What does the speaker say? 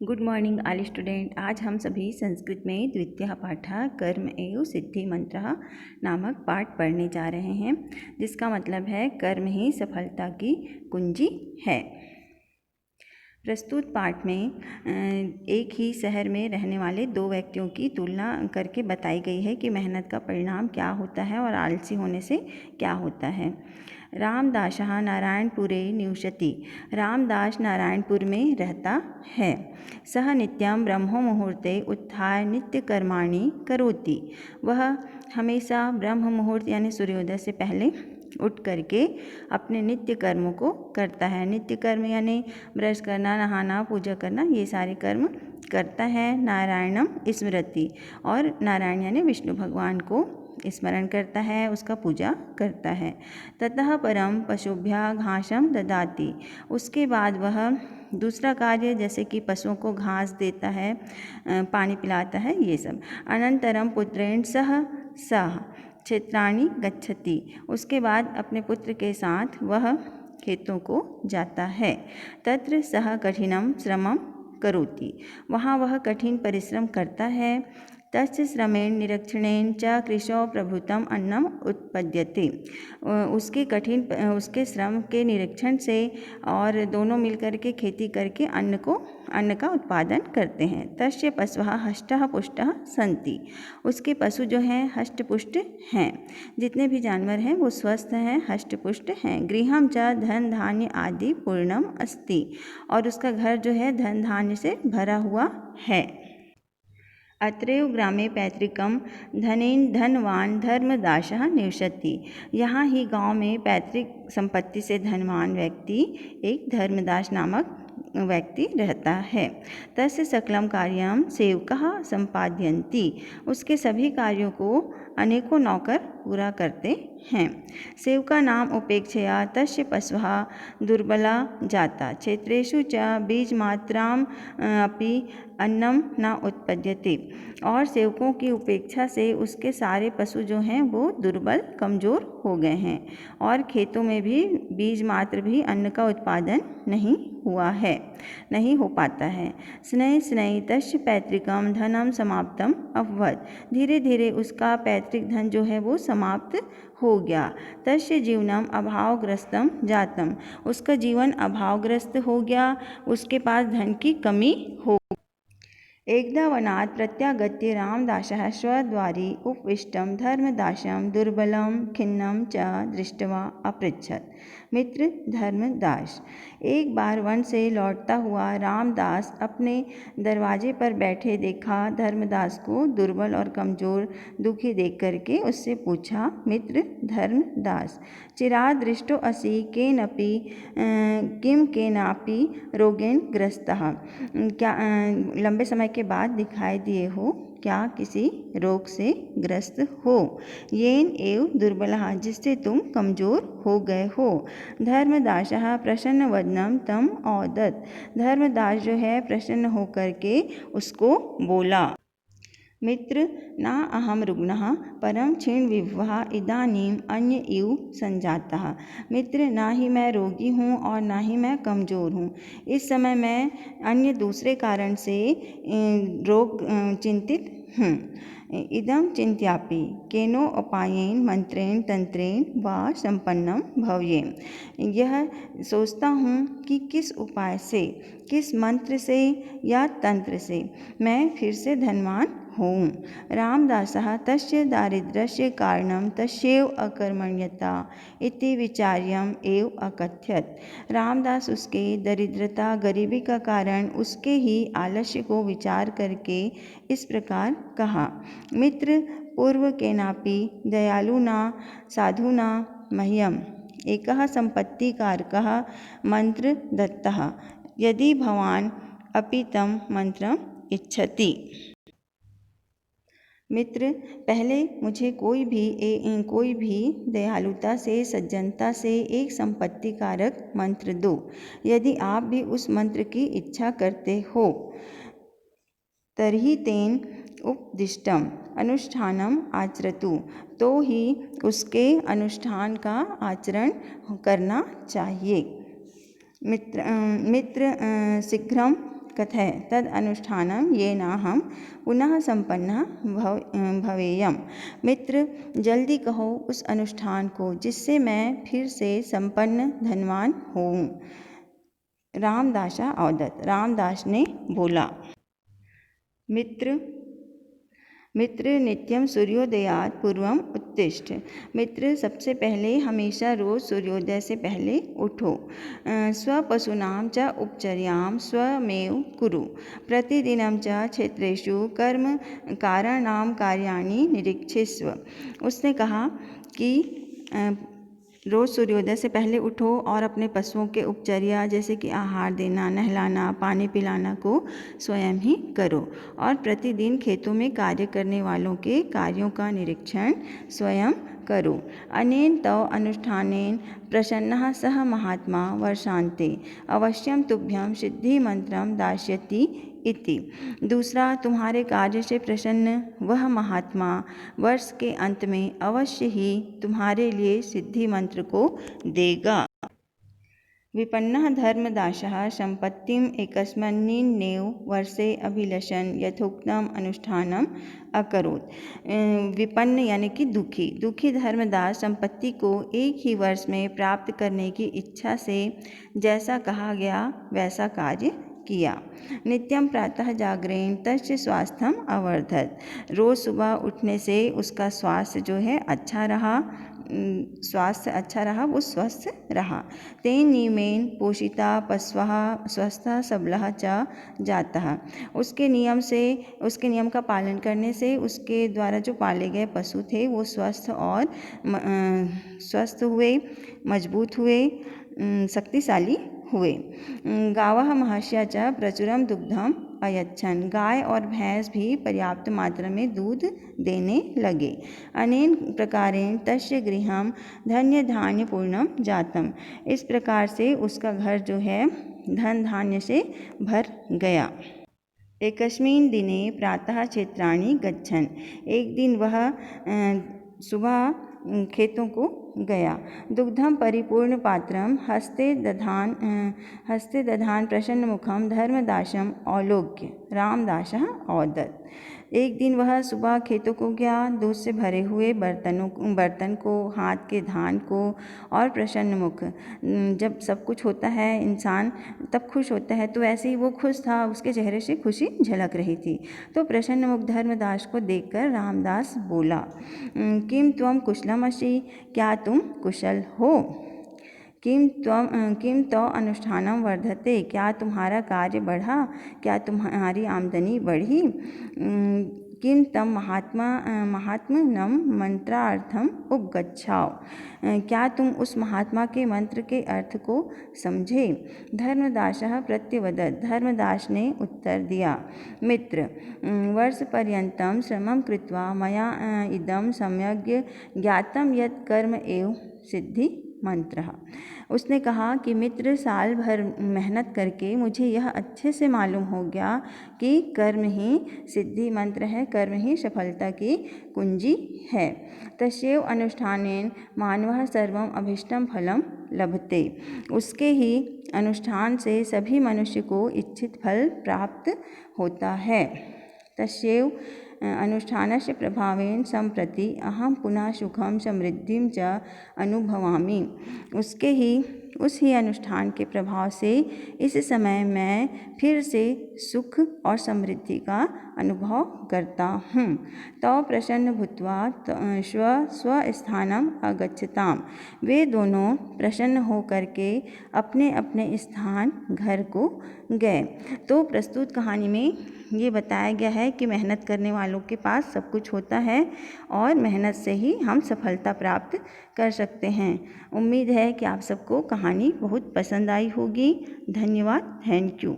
Good morning all student. आज हम सभी संस्कृत में द्वितीय पाठ कर्म एवं सिद्धि मंत्र नामक पाठ पढ़ने जा रहे हैं, जिसका मतलब है कर्म ही सफलता की कुंजी है। प्रस्तुत पाठ में एक ही शहर में रहने वाले दो व्यक्तियों की तुलना करके बताई गई है कि मेहनत का परिणाम क्या होता है और आलसी होने से क्या होता है। रामदासः नारायणपुरे निवसति। रामदास नारायणपुर में रहता है। सह नित्यं ब्रह्म मुहूर्ते उत्थाय नित्य कर्माणि करोति। वह हमेशा ब्रह्म मुहूर्त यानी सूर्योदय से पहले उठ करके अपने नित्य कर्मों को करता है। नित्य कर्म यानी ब्रश करना, नहाना, पूजा करना, ये सारे कर्म करता है। नारायणम स्मृति, और नारायण यानी विष्णु भगवान को स्मरण करता है, उसका पूजा करता है। ततः परम पशुभ्या घासम ददाति। उसके बाद वह दूसरा कार्य जैसे कि पशुओं को घास देता है, पानी पिलाता है, ये सब। अनंतरम पुत्रेण सह क्षेत्राणि गच्छति। उसके बाद अपने पुत्र के साथ वह खेतों को जाता है। तत्र सह कठिनम श्रमम करोति। वहाँ वह कठिन परिश्रम करता है। तस्य श्रमेण निरीक्षणेन च कृशौ प्रभुतम अन्नम उत्पद्यते। उसके श्रम के निरीक्षण से और दोनों मिलकर के खेती करके अन्न का उत्पादन करते हैं। तस्य पशवः हष्टः पुष्टः सन्ति। उसके पशु जो हैं हष्ट पुष्ट हैं। जितने भी जानवर हैं वो स्वस्थ हैं, हष्ट पुष्ट हैं। गृहम च धन धान्य आदि पूर्णम अस्ति। और उसका घर जो है धन धान्य से भरा हुआ है। अत्रैव ग्रामे पैतृकम धनेन धनवान धर्मदासः निवसति। यहाँ ही गांव में पैतृक संपत्ति से धनवान व्यक्ति एक धर्मदास नामक व्यक्ति रहता है। तस्य सकलम कार्यम सेवकः संपादयन्ति। उसके सभी कार्यों को अनेकों नौकर पूरा करते हैं। सेवका नाम उपेक्षया तस्य पशवः दुर्बला जाता। क्षेत्रेषु च बीजमात्राम अपि अन्नम न उत्पद्यते। और सेवकों की उपेक्षा से उसके सारे पशु जो हैं वो दुर्बल कमज़ोर हो गए हैं, और खेतों में भी बीज मात्र भी अन्न का उत्पादन नहीं हो पाता है। स्नेह स्नेह तस्य पैतृकम धनम समाप्तम अभवत्। धीरे धीरे उसका पैतृक धन जो है वो समाप्त हो गया। तस्य जीवनम अभावग्रस्तम जातम। उसका जीवन अभावग्रस्त हो गया, उसके पास धन की कमी हो। एकदा वनात् प्रत्यागत्य रामदासः स्वद्वारि उपविष्टं धर्मदासं दुर्बलं खिन्नं च दृष्ट्वा अपृच्छत्। मित्र धर्मदास। एक बार वन से लौटता हुआ रामदास अपने दरवाजे पर बैठे देखा धर्मदास को दुर्बल और कमज़ोर दुखी देख करके उससे पूछा, मित्र धर्मदास, चिराद दृष्टो असि केनापि रोगेण ग्रस्तः। क्या लंबे समय के बाद दिखाई दिए हो, क्या किसी रोग से ग्रस्त हो? येन एव दुर्बलः, जिससे तुम कमज़ोर हो गए हो। धर्मदासः प्रसन्न वदनम तम औदत। धर्मदास जो है प्रसन्न होकर के उसको बोला, मित्र न अहम रुग्णः परम क्षीण विभवः इदानीम अन्य इव संजातः। मित्र, ना ही मैं रोगी हूँ और ना ही मैं कमज़ोर हूँ। इस समय मैं अन्य दूसरे कारण से रोग चिंतित हूँ। इदं चिंत्यापि केनो उपायेन मंत्रेण तंत्रेण वा संपन्नम भवेयम्। यह सोचता हूँ कि किस उपाय से, किस मंत्र से या तंत्र से मैं फिर से धनवान हूँ। रामदासः तस्य दारिद्र्यस्य कारणं तस्यैव अकर्मण्यता इति विचार्यम् एव अकथयत्। रामदास उसके दरिद्रता गरीबी का कारण उसके ही आलस्य को विचार करके इस प्रकार कहा, मित्र पूर्व केनापि दयालुना साधुना मह्यम एकः संपत्तिकारकः मंत्र दत्तः। यदि भवान अपि तं मंत्रम इच्छति। मित्र, पहले मुझे कोई भी दयालुता से, सज्जनता से एक संपत्ति कारक मंत्र दो। यदि आप भी उस मंत्र की इच्छा करते हो, तर्हि तेन उपदिष्टम अनुष्ठानम आचरतु। तो ही उसके अनुष्ठान का आचरण करना चाहिए। मित्र शीघ्रम कथय तद अनुष्ठानम येन हम पुनः संपन्नः भवेयम। मित्र, जल्दी कहो उस अनुष्ठान को जिससे मैं फिर से संपन्न धनवान होऊं। रामदासा अवदत्। रामदास ने बोला, मित्र नित्यम सूर्योदयात् पूर्वम उत्तिष्ठ। मित्र, सबसे पहले हमेशा रोज सूर्योदय से पहले उठो। स्वपशूनां च उपचर्यां स्वमेव कुरु। प्रतिदिनं च क्षेत्रेषु कर्म कारणां कार्याणि निरीक्षस्व। उसने कहा कि रोज़ सूर्योदय से पहले उठो और अपने पशुओं के उपचर्या जैसे कि आहार देना, नहलाना, पानी पिलाना को स्वयं ही करो और प्रतिदिन खेतों में कार्य करने वालों के कार्यों का निरीक्षण स्वयं करो। अनेन तव अनुष्ठानेन प्रसन्नः सः महात्मा वर्षान्ते अवश्यम तुभ्यं सिद्धि मंत्रम दास्यति इति। दूसरा, तुम्हारे कार्य से प्रसन्न वह महात्मा वर्ष के अंत में अवश्य ही तुम्हारे लिए सिद्धि मंत्र को देगा। विपन्नः धर्मदासः संपत्तिम एकस्मिन्नेव वर्षे अभिलषन् यथोक्तम अनुष्ठानम अकरोत्। विपन्न यानी कि दुखी धर्मदास संपत्ति को एक ही वर्ष में प्राप्त करने की इच्छा से जैसा कहा गया वैसा कार्य किया। नित्यम प्रातः जागरेण तस्य स्वास्थ्यम अवर्धत। रोज़ सुबह उठने से उसका स्वास्थ्य जो है अच्छा रहा, वो स्वस्थ रहा। तेन नियमेन पोषिता पशवः स्वस्थः सबलः च जातः। उसके नियम का पालन करने से उसके द्वारा जो पाले गए पशु थे वो स्वस्थ हुए, मजबूत हुए, शक्तिशाली हुए। गावः महर्ष्या च प्रचुरम दुग्धम अयच्छन्। गाय और भैंस भी पर्याप्त मात्रा में दूध देने लगे। अनेन प्रकारेण तस्य गृहं धन्य धान्य पूर्णम जातम। इस प्रकार से उसका घर जो है धन धान्य से भर गया। एकस्मिन् दिने प्रातः क्षेत्राणि गच्छन्। एक दिन वह सुबह खेतों को गया। दुग्धम परिपूर्ण पात्रम हस्ते दधान प्रसन्न मुखम धर्मदासम औलोक्य। रामदासः अवदत्। एक दिन वह सुबह खेतों को गया, दूध से भरे हुए बर्तन को, हाथ के धान को और प्रसन्न मुख। जब सब कुछ होता है इंसान तब खुश होता है, तो ऐसे ही वो खुश था, उसके चेहरे से खुशी झलक रही थी। तो प्रसन्न मुख धर्मदास को देखकर रामदास बोला, किम त्वं कुशलमसि? क्या तुम कुशल हो? किम तव अनुष्ठानम वर्धते? क्या तुम्हारा कार्य बढ़ा? क्या तुम्हारी आमदनी बढ़ी? किम तम महात्मनम मंत्रार्थम उपगच्छाओ? क्या तुम उस महात्मा के मंत्र के अर्थ को समझे? धर्मदासः प्रत्यवदत्। धर्मदास ने उत्तर दिया, मित्र, वर्ष पर्यंतं श्रमं कृत्वा मया इदं सम्यग् ज्ञातं यत् कर्म एव सिद्धि मंत्रः। उसने कहा कि मित्र, साल भर मेहनत करके मुझे यह अच्छे से मालूम हो गया कि कर्म ही सिद्धि मंत्र है, कर्म ही सफलता की कुंजी है। तस्यैव अनुष्ठानेन मानवः सर्वं अभीष्टं फलं लभते। उसके ही अनुष्ठान से सभी मनुष्य को इच्छित फल प्राप्त होता है। तस्यैव अनुष्ठानस्य प्रभावेन सम्प्रति अहम पुनः सुखम समृद्धिं च अनुभवामि। उस ही अनुष्ठान के प्रभाव से इस समय मैं फिर से सुख और समृद्धि का अनुभव करता हूँ। तौ प्रसन्न भूत्वा स्वस्थानम अगच्छताम। वे दोनों प्रसन्न होकर के अपने अपने स्थान घर को गए। तो प्रस्तुत कहानी में ये बताया गया है कि मेहनत करने वालों के पास सब कुछ होता है और मेहनत से ही हम सफलता प्राप्त कर सकते हैं। उम्मीद है कि आप सबको कहानी बहुत पसंद आई होगी। धन्यवाद। Thank you.